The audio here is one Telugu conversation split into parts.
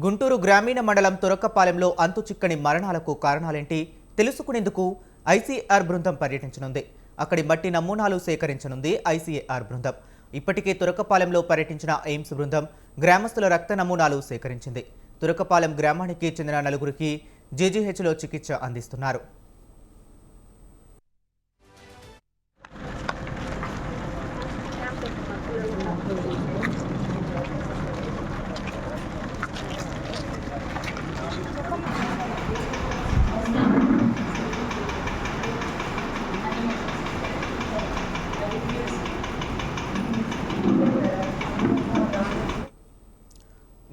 గుంటూరు గ్రామీణ మండలం తురక్కపాలెంలో అంతుచిక్కని మరణాలకు కారణాలేంటి తెలుసుకునేందుకు ఐసీఆర్ బృందం పర్యటించనుంది. అక్కడి మట్టి నమూనాలు సేకరించనుంది ఐసీఆర్ బృందం. ఇప్పటికే తురక్కపాలెంలో పర్యటించిన ఎయిమ్స్ బృందం గ్రామస్తుల రక్త నమూనాలు సేకరించింది. తురక్కపాలెం గ్రామానికి చెందిన నలుగురికి జీజీహెచ్లో చికిత్స అందిస్తున్నారు.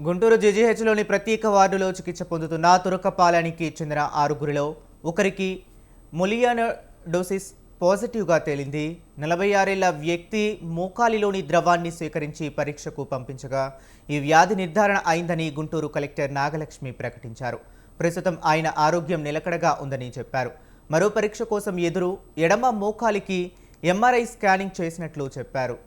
గుంటూరు జీజీహెచ్లోని ప్రత్యేక వార్డులో చికిత్స పొందుతున్న తురక్కపాలెనికి చెందిన 6గురిలో ఒకరికి మొలియానోడోసిస్ పాజిటివ్గా తేలింది. 46 ఏళ్ల వ్యక్తి మోకాలిలోని ద్రవాన్ని సేకరించి పరీక్షకు పంపించగా ఈ వ్యాధి నిర్ధారణ అయిందని గుంటూరు కలెక్టర్ నాగలక్ష్మి ప్రకటించారు. ప్రస్తుతం ఆయన ఆరోగ్యం నిలకడగా ఉందని చెప్పారు. మరో పరీక్ష కోసం ఎడమ మోకాలికి ఎంఆర్ఐ స్కానింగ్ చేసినట్లు చెప్పారు.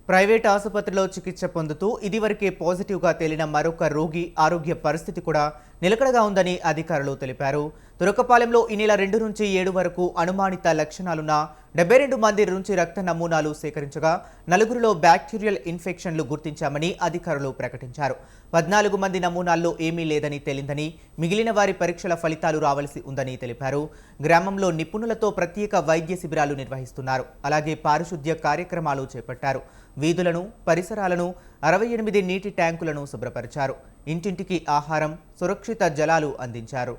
ప్రైవేట్ ఆసుపత్రిలో చికిత్స పొందుతూ ఇదివరకే పాజిటివ్గా తేలిన మరొక రోగి ఆరోగ్య పరిస్థితి కూడా నిలకడగా ఉందని అధికారులు తెలిపారు. తురక్కపాలెంలో ఈ నెల 2 నుంచి 7 వరకు అనుమానిత లక్షణాలున్న 72 మంది నుంచి రక్త నమూనాలు సేకరించగా 4గురిలో బ్యాక్టీరియల్ ఇన్ఫెక్షన్లు గుర్తించామని అధికారులు ప్రకటించారు. 14 మంది నమూనాల్లో ఏమీ లేదని తేలిందని, మిగిలిన వారి పరీక్షల ఫలితాలు రావాల్సి ఉందని తెలిపారు. గ్రామంలో నిపుణులతో ప్రత్యేక వైద్య శిబిరాలు నిర్వహిస్తున్నారు. అలాగే పారిశుద్ధ్య కార్యక్రమాలు చేపట్టారు. వీధులను, పరిసరాలను 68 నీటి ట్యాంకులను శుభ్రపరిచారు. ఇంటింటికి ఆహారం, సురక్షిత జలాలు అందించారు.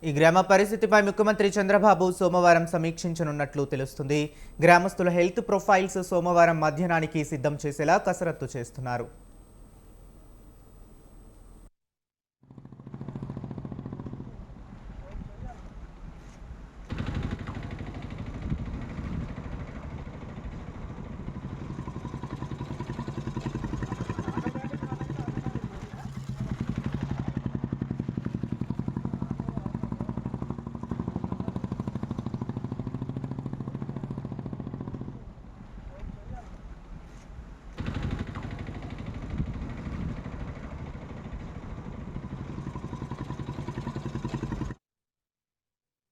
ఈ గ్రామ పరిస్థితిపై ముఖ్యమంత్రి చంద్రబాబు సోమవారం సమీక్షించనున్నట్లు తెలుస్తుంది. గ్రామస్తుల హెల్త్ ప్రొఫైల్స్ సోమవారం మధ్యాహ్నానికి సిద్ధం చేసేలా కసరత్తు చేస్తున్నారు.